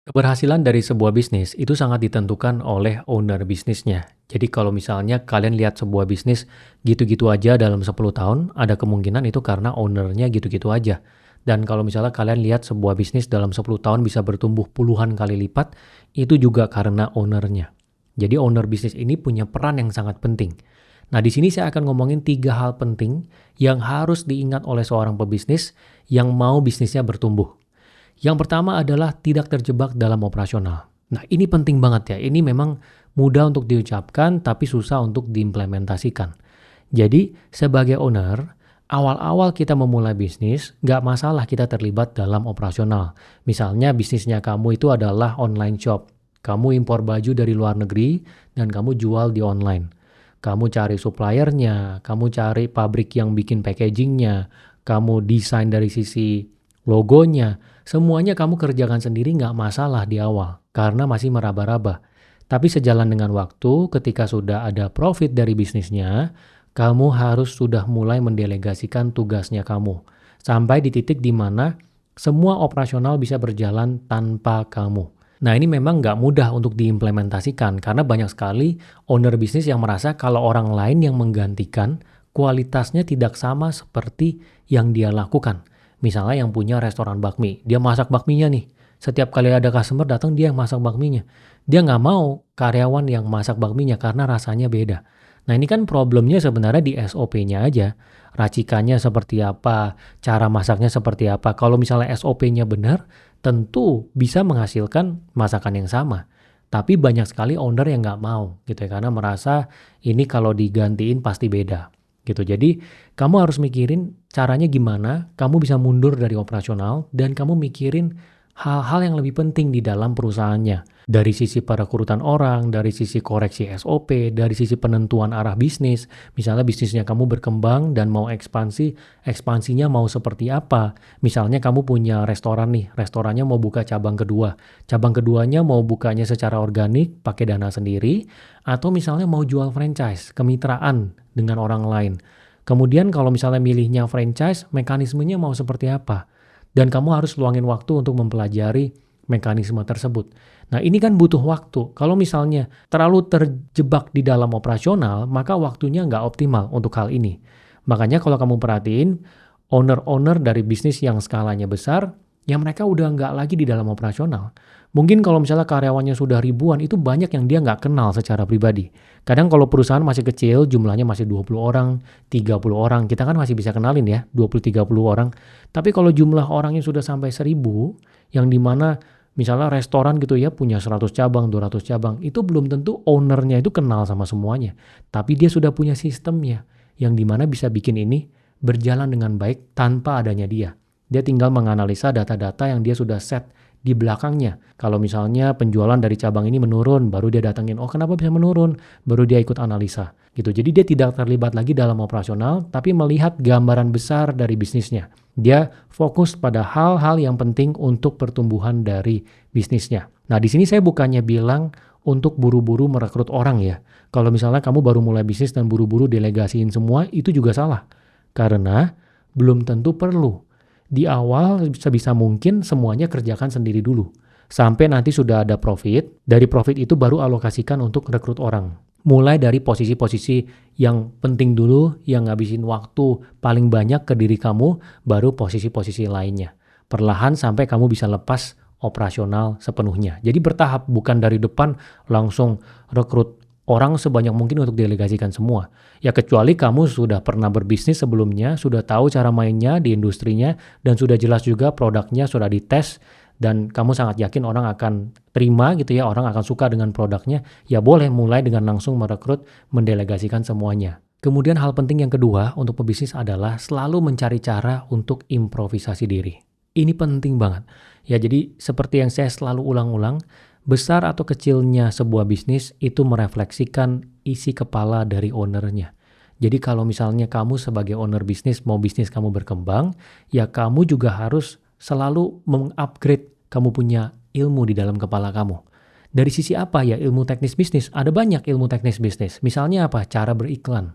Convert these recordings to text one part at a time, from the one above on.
Keberhasilan dari sebuah bisnis itu sangat ditentukan oleh owner bisnisnya. Jadi kalau misalnya kalian lihat sebuah bisnis gitu-gitu aja dalam 10 tahun, ada kemungkinan itu karena ownernya gitu-gitu aja. Dan kalau misalnya kalian lihat sebuah bisnis dalam 10 tahun bisa bertumbuh puluhan kali lipat, itu juga karena ownernya. Jadi owner bisnis ini punya peran yang sangat penting. Nah, di sini saya akan ngomongin 3 hal penting yang harus diingat oleh seorang pebisnis yang mau bisnisnya bertumbuh. Yang pertama adalah tidak terjebak dalam operasional. Nah, ini penting banget ya. Ini memang mudah untuk diucapkan tapi susah untuk diimplementasikan. Jadi, sebagai owner, awal-awal kita memulai bisnis, nggak masalah kita terlibat dalam operasional. Misalnya bisnisnya kamu itu adalah online shop. Kamu impor baju dari luar negeri dan kamu jual di online. Kamu cari suppliernya, kamu cari pabrik yang bikin packagingnya, kamu desain dari sisi logonya, semuanya kamu kerjakan sendiri nggak masalah di awal, karena masih meraba-raba. Tapi sejalan dengan waktu, ketika sudah ada profit dari bisnisnya, kamu harus sudah mulai mendelegasikan tugasnya kamu. Sampai di titik di mana semua operasional bisa berjalan tanpa kamu. Nah, ini memang nggak mudah untuk diimplementasikan karena banyak sekali owner bisnis yang merasa kalau orang lain yang menggantikan, kualitasnya tidak sama seperti yang dia lakukan. Misalnya yang punya restoran bakmi, dia masak bakminya nih. Setiap kali ada customer datang, dia yang masak bakminya. Dia nggak mau karyawan yang masak bakminya karena rasanya beda. Nah, ini kan problemnya sebenarnya di SOP-nya aja. Racikannya seperti apa, cara masaknya seperti apa. Kalau misalnya SOP-nya benar, tentu bisa menghasilkan masakan yang sama. Tapi banyak sekali owner yang nggak mau gitu ya, karena merasa ini kalau digantiin pasti beda gitu. Jadi kamu harus mikirin caranya gimana kamu bisa mundur dari operasional dan kamu mikirin hal-hal yang lebih penting di dalam perusahaannya. Dari sisi perekrutan orang, dari sisi koreksi SOP, dari sisi penentuan arah bisnis. Misalnya bisnisnya kamu berkembang dan mau ekspansi, ekspansinya mau seperti apa. Misalnya kamu punya restoran nih, restorannya mau buka cabang kedua. Cabang keduanya mau bukanya secara organik, pakai dana sendiri, atau misalnya mau jual franchise, kemitraan dengan orang lain. Kemudian kalau misalnya milihnya franchise, mekanismenya mau seperti apa? Dan kamu harus luangin waktu untuk mempelajari mekanisme tersebut. Nah, ini kan butuh waktu. Kalau misalnya terlalu terjebak di dalam operasional, maka waktunya nggak optimal untuk hal ini. Makanya kalau kamu perhatiin, owner-owner dari bisnis yang skalanya besar, ya mereka udah nggak lagi di dalam operasional. Mungkin kalau misalnya karyawannya sudah ribuan, itu banyak yang dia nggak kenal secara pribadi. Kadang kalau perusahaan masih kecil, jumlahnya masih 20 orang, 30 orang, kita kan masih bisa kenalin ya, 20-30 orang. Tapi kalau jumlah orangnya sudah sampai 1000, yang dimana misalnya restoran gitu ya, punya 100 cabang, 200 cabang, itu belum tentu ownernya itu kenal sama semuanya. Tapi dia sudah punya sistemnya, yang dimana bisa bikin ini berjalan dengan baik tanpa adanya dia. Dia tinggal menganalisa data-data yang dia sudah set di belakangnya. Kalau misalnya penjualan dari cabang ini menurun, baru dia datengin, oh kenapa bisa menurun? Baru dia ikut analisa. Gitu. Jadi dia tidak terlibat lagi dalam operasional, tapi melihat gambaran besar dari bisnisnya. Dia fokus pada hal-hal yang penting untuk pertumbuhan dari bisnisnya. Nah, di sini saya bukannya bilang untuk buru-buru merekrut orang ya. Kalau misalnya kamu baru mulai bisnis dan buru-buru delegasiin semua, itu juga salah. Karena belum tentu perlu. Di awal sebisa mungkin semuanya kerjakan sendiri dulu. Sampai nanti sudah ada profit, dari profit itu baru alokasikan untuk rekrut orang. Mulai dari posisi-posisi yang penting dulu, yang ngabisin waktu paling banyak ke diri kamu, baru posisi-posisi lainnya. Perlahan sampai kamu bisa lepas operasional sepenuhnya. Jadi bertahap, bukan dari depan langsung rekrut orang sebanyak mungkin untuk delegasikan semua. Ya kecuali kamu sudah pernah berbisnis sebelumnya, sudah tahu cara mainnya di industrinya, dan sudah jelas juga produknya sudah dites, dan kamu sangat yakin orang akan terima gitu ya, orang akan suka dengan produknya, ya boleh mulai dengan langsung merekrut, mendelegasikan semuanya. Kemudian hal penting yang kedua untuk pebisnis adalah selalu mencari cara untuk improvisasi diri. Ini penting banget. Ya jadi seperti yang saya selalu ulang-ulang, besar atau kecilnya sebuah bisnis itu merefleksikan isi kepala dari ownernya. Jadi kalau misalnya kamu sebagai owner bisnis mau bisnis kamu berkembang, ya kamu juga harus selalu mengupgrade kamu punya ilmu di dalam kepala kamu. Dari sisi apa ya ilmu teknis bisnis? Ada banyak ilmu teknis bisnis. Misalnya apa? Cara beriklan.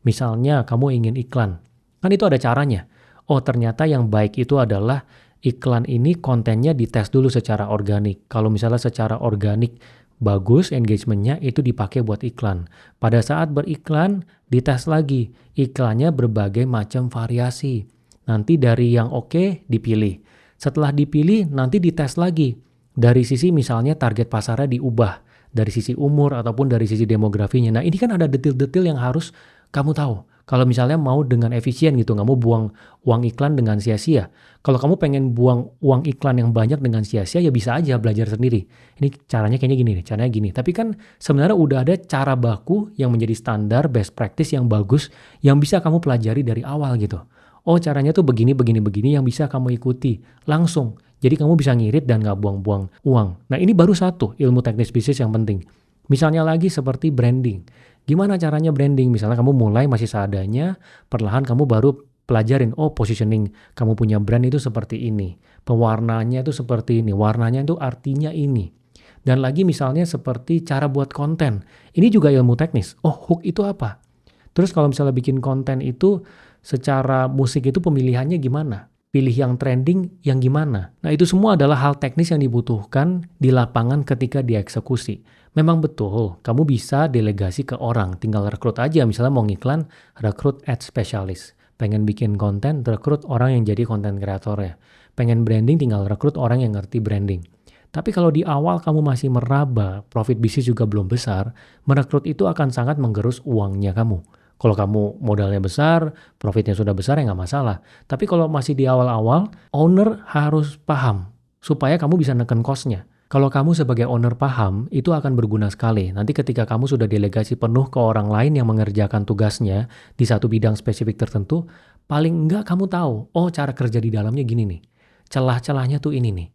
Misalnya kamu ingin iklan. Kan itu ada caranya. Oh ternyata yang baik itu adalah iklan ini kontennya dites dulu secara organik. Kalau misalnya secara organik bagus engagementnya, itu dipakai buat iklan. Pada saat beriklan, dites lagi. Iklannya berbagai macam variasi. Nanti dari yang oke dipilih. Setelah dipilih, nanti dites lagi. Dari sisi misalnya target pasarnya diubah. Dari sisi umur ataupun dari sisi demografinya. Nah, ini kan ada detail-detail yang harus kamu tahu. Kalau misalnya mau dengan efisien gitu, nggak mau buang uang iklan dengan sia-sia. Kalau kamu pengen buang uang iklan yang banyak dengan sia-sia, ya bisa aja belajar sendiri. Ini caranya kayaknya gini nih, caranya gini. Tapi kan sebenarnya udah ada cara baku yang menjadi standar best practice yang bagus yang bisa kamu pelajari dari awal gitu. Oh, caranya tuh begini, begini, begini yang bisa kamu ikuti langsung. Jadi kamu bisa ngirit dan nggak buang-buang uang. Nah, ini baru satu ilmu teknis bisnis yang penting. Misalnya lagi seperti branding. Gimana caranya branding? Misalnya kamu mulai masih seadanya, perlahan kamu baru pelajarin, oh positioning kamu punya brand itu seperti ini. Pewarnanya itu seperti ini, warnanya itu artinya ini. Dan lagi misalnya seperti cara buat konten. Ini juga ilmu teknis. Oh, hook itu apa? Terus kalau misalnya bikin konten itu secara musik itu pemilihannya gimana? Pilih yang trending yang gimana? Nah, itu semua adalah hal teknis yang dibutuhkan di lapangan ketika dieksekusi. Memang betul, kamu bisa delegasi ke orang, tinggal rekrut aja. Misalnya mau ngiklan, rekrut ad specialist. Pengen bikin konten, rekrut orang yang jadi konten kreatornya. Pengen branding, tinggal rekrut orang yang ngerti branding. Tapi kalau di awal kamu masih meraba, profit bisnis juga belum besar, merekrut itu akan sangat menggerus uangnya kamu. Kalau kamu modalnya besar, profitnya sudah besar ya nggak masalah. Tapi kalau masih di awal-awal, owner harus paham supaya kamu bisa neken cost-nya. Kalau kamu sebagai owner paham, itu akan berguna sekali. Nanti ketika kamu sudah delegasi penuh ke orang lain yang mengerjakan tugasnya di satu bidang spesifik tertentu, paling enggak kamu tahu, oh cara kerja di dalamnya gini nih. Celah-celahnya tuh ini nih.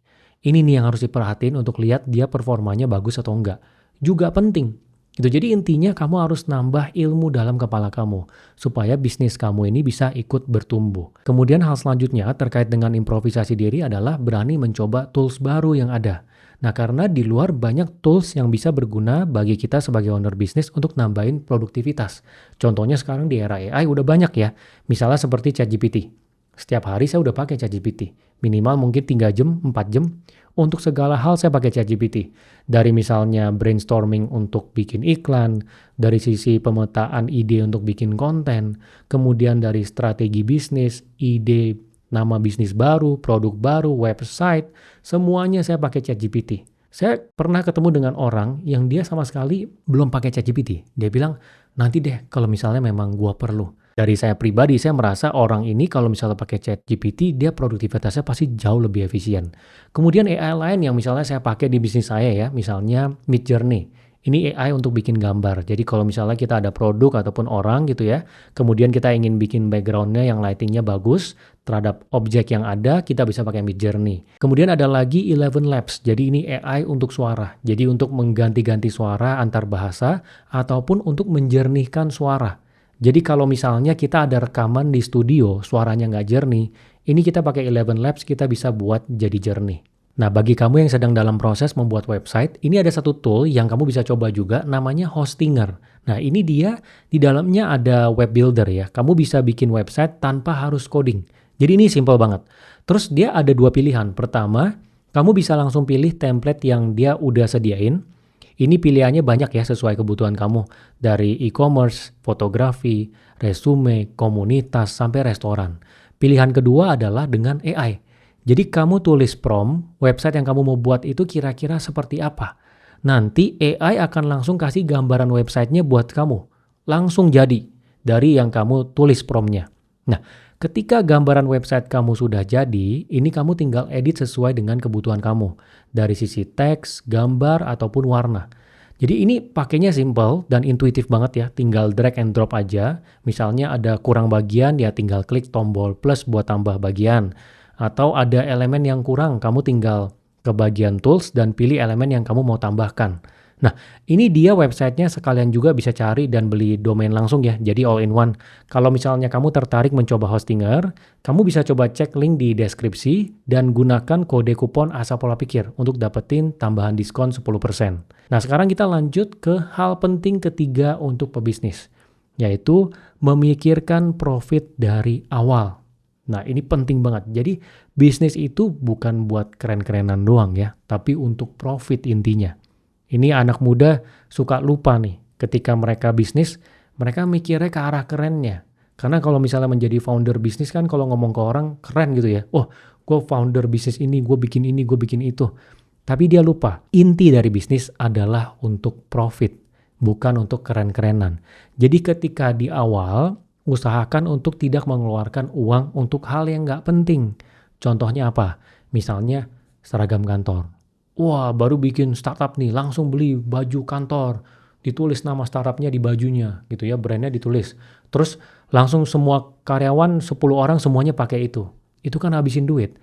Ini nih yang harus diperhatiin untuk lihat dia performanya bagus atau enggak. Juga penting. Gitu. Jadi intinya kamu harus nambah ilmu dalam kepala kamu supaya bisnis kamu ini bisa ikut bertumbuh. Kemudian hal selanjutnya terkait dengan improvisasi diri adalah berani mencoba tools baru yang ada. Nah, karena di luar banyak tools yang bisa berguna bagi kita sebagai owner bisnis untuk nambahin produktivitas. Contohnya sekarang di era AI udah banyak ya. Misalnya seperti ChatGPT. Setiap hari saya udah pakai ChatGPT. Minimal mungkin 3 jam, 4 jam. Untuk segala hal saya pakai ChatGPT. Dari misalnya brainstorming untuk bikin iklan, dari sisi pemetaan ide untuk bikin konten, kemudian dari strategi bisnis, ide nama bisnis baru, produk baru, website, semuanya saya pakai ChatGPT. Saya pernah ketemu dengan orang yang dia sama sekali belum pakai ChatGPT. Dia bilang, nanti deh kalau misalnya memang gua perlu. Dari saya pribadi, saya merasa orang ini kalau misalnya pakai ChatGPT, dia produktivitasnya pasti jauh lebih efisien. Kemudian AI lain yang misalnya saya pakai di bisnis saya ya, misalnya Midjourney. Ini AI untuk bikin gambar. Jadi kalau misalnya kita ada produk ataupun orang gitu ya, kemudian kita ingin bikin backgroundnya yang lightingnya bagus terhadap objek yang ada, kita bisa pakai Midjourney. Kemudian ada lagi Eleven Labs. Jadi ini AI untuk suara. Jadi untuk mengganti-ganti suara antar bahasa ataupun untuk menjernihkan suara. Jadi kalau misalnya kita ada rekaman di studio, suaranya nggak jernih, ini kita pakai Eleven Labs, kita bisa buat jadi jernih. Nah, bagi kamu yang sedang dalam proses membuat website, ini ada satu tool yang kamu bisa coba juga, namanya Hostinger. Nah, ini dia, di dalamnya ada web builder ya. Kamu bisa bikin website tanpa harus coding. Jadi ini simple banget. Terus dia ada dua pilihan. Pertama, kamu bisa langsung pilih template yang dia udah sediain. Ini pilihannya banyak ya sesuai kebutuhan kamu. Dari e-commerce, fotografi, resume, komunitas, sampai restoran. Pilihan kedua adalah dengan AI. Jadi kamu tulis prompt, website yang kamu mau buat itu kira-kira seperti apa. Nanti AI akan langsung kasih gambaran websitenya buat kamu. Langsung jadi dari yang kamu tulis promptnya. Nah, ketika gambaran website kamu sudah jadi, ini kamu tinggal edit sesuai dengan kebutuhan kamu. Dari sisi teks, gambar, ataupun warna. Jadi ini pakainya simple dan intuitif banget ya. Tinggal drag and drop aja. Misalnya ada kurang bagian, ya tinggal klik tombol plus buat tambah bagian. Atau ada elemen yang kurang, kamu tinggal ke bagian tools dan pilih elemen yang kamu mau tambahkan. Nah, ini dia websitenya, sekalian juga bisa cari dan beli domain langsung ya, jadi all in one. Kalau misalnya kamu tertarik mencoba Hostinger, kamu bisa coba cek link di deskripsi dan gunakan kode kupon Asa Pola Pikir untuk dapetin tambahan diskon 10%. Nah, sekarang kita lanjut ke hal penting ketiga untuk pebisnis, yaitu memikirkan profit dari awal. Nah, ini penting banget. Jadi, bisnis itu bukan buat keren-kerenan doang ya, tapi untuk profit intinya. Ini anak muda suka lupa nih, ketika mereka bisnis, mereka mikirnya ke arah kerennya. Karena kalau misalnya menjadi founder bisnis kan kalau ngomong ke orang keren gitu ya. Oh, gue founder bisnis ini, gue bikin itu. Tapi dia lupa, inti dari bisnis adalah untuk profit, bukan untuk keren-kerenan. Jadi ketika di awal, usahakan untuk tidak mengeluarkan uang untuk hal yang nggak penting. Contohnya apa? Misalnya seragam kantor. Wah, baru bikin startup nih, langsung beli baju kantor. Ditulis nama startupnya di bajunya gitu ya, brandnya ditulis. Terus langsung semua karyawan 10 orang semuanya pakai itu. Itu kan habisin duit.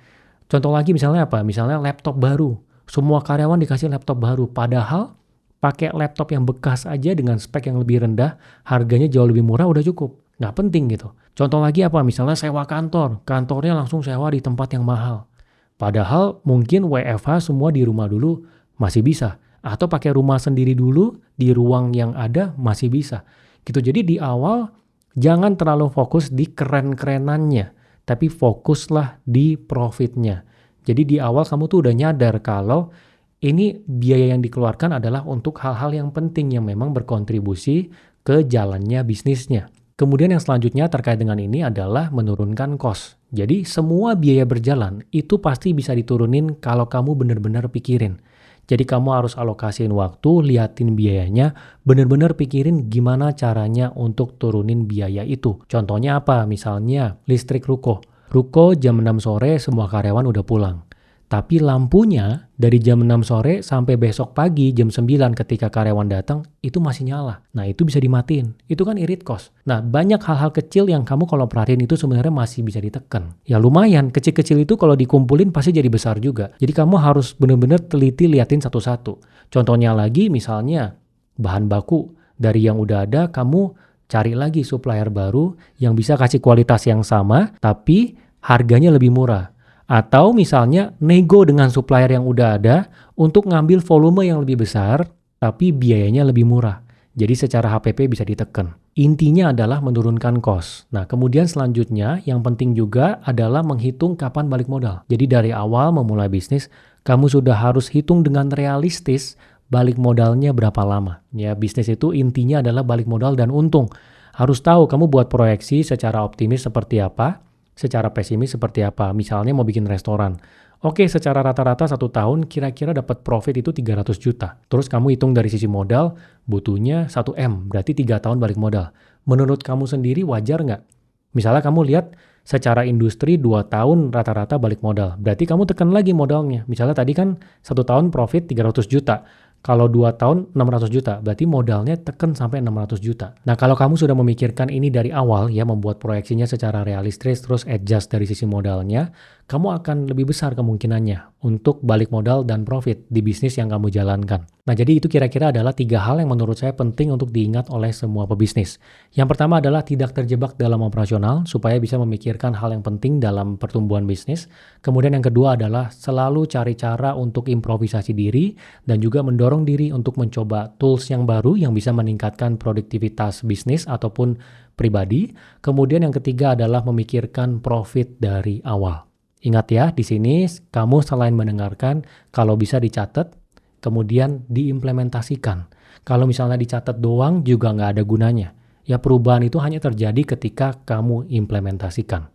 Contoh lagi misalnya apa? Misalnya laptop baru. Semua karyawan dikasih laptop baru. Padahal pakai laptop yang bekas aja dengan spek yang lebih rendah, harganya jauh lebih murah udah cukup. Nggak penting gitu. Contoh lagi apa? Misalnya sewa kantor. Kantornya langsung sewa di tempat yang mahal. Padahal mungkin WFH semua di rumah dulu masih bisa. Atau pakai rumah sendiri dulu di ruang yang ada masih bisa. Gitu. Jadi di awal jangan terlalu fokus di keren-kerenannya. Tapi fokuslah di profitnya. Jadi di awal kamu tuh udah nyadar kalau ini biaya yang dikeluarkan adalah untuk hal-hal yang penting yang memang berkontribusi ke jalannya bisnisnya. Kemudian yang selanjutnya terkait dengan ini adalah menurunkan cost. Jadi semua biaya berjalan itu pasti bisa diturunin kalau kamu benar-benar pikirin. Jadi kamu harus alokasiin waktu, liatin biayanya, benar-benar pikirin gimana caranya untuk turunin biaya itu. Contohnya apa? Misalnya listrik ruko. Ruko jam 6 sore semua karyawan udah pulang. Tapi lampunya dari jam 6 sore sampai besok pagi jam 9 ketika karyawan datang itu masih nyala. Nah itu bisa dimatiin. Itu kan irit cost. Nah banyak hal-hal kecil yang kamu kalau perhatiin itu sebenarnya masih bisa ditekan. Ya lumayan, kecil-kecil itu kalau dikumpulin pasti jadi besar juga. Jadi kamu harus benar-benar teliti liatin satu-satu. Contohnya lagi misalnya bahan baku dari yang udah ada kamu cari lagi supplier baru yang bisa kasih kualitas yang sama tapi harganya lebih murah. Atau misalnya nego dengan supplier yang udah ada untuk ngambil volume yang lebih besar tapi biayanya lebih murah. Jadi secara HPP bisa ditekan. Intinya adalah menurunkan cost. Nah kemudian selanjutnya yang penting juga adalah menghitung kapan balik modal. Jadi dari awal memulai bisnis kamu sudah harus hitung dengan realistis balik modalnya berapa lama. Ya bisnis itu intinya adalah balik modal dan untung. Harus tahu kamu buat proyeksi secara optimis seperti apa. Secara pesimis seperti apa? Misalnya mau bikin restoran. Oke, secara rata-rata 1 tahun kira-kira dapat profit itu 300 juta. Terus kamu hitung dari sisi modal, butuhnya 1M, berarti 3 tahun balik modal. Menurut kamu sendiri wajar nggak? Misalnya kamu lihat secara industri 2 tahun rata-rata balik modal. Berarti kamu tekan lagi modalnya. Misalnya tadi kan 1 tahun profit 300 juta. Kalau 2 tahun 600 juta, berarti modalnya tekan sampai 600 juta. Nah kalau kamu sudah memikirkan ini dari awal ya, membuat proyeksinya secara realistis terus adjust dari sisi modalnya, kamu akan lebih besar kemungkinannya untuk balik modal dan profit di bisnis yang kamu jalankan. Nah jadi itu kira-kira adalah 3 hal yang menurut saya penting untuk diingat oleh semua pebisnis. Yang pertama adalah tidak terjebak dalam operasional supaya bisa memikirkan hal yang penting dalam pertumbuhan bisnis. Kemudian yang kedua adalah selalu cari cara untuk improvisasi diri dan juga mendorong diri untuk mencoba tools yang baru yang bisa meningkatkan produktivitas bisnis ataupun pribadi. Kemudian yang ketiga adalah memikirkan profit dari awal. Ingat ya, di sini kamu selain mendengarkan, kalau bisa dicatat, kemudian diimplementasikan. Kalau misalnya dicatat doang juga nggak ada gunanya. Ya perubahan itu hanya terjadi ketika kamu implementasikan.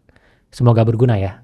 Semoga berguna ya.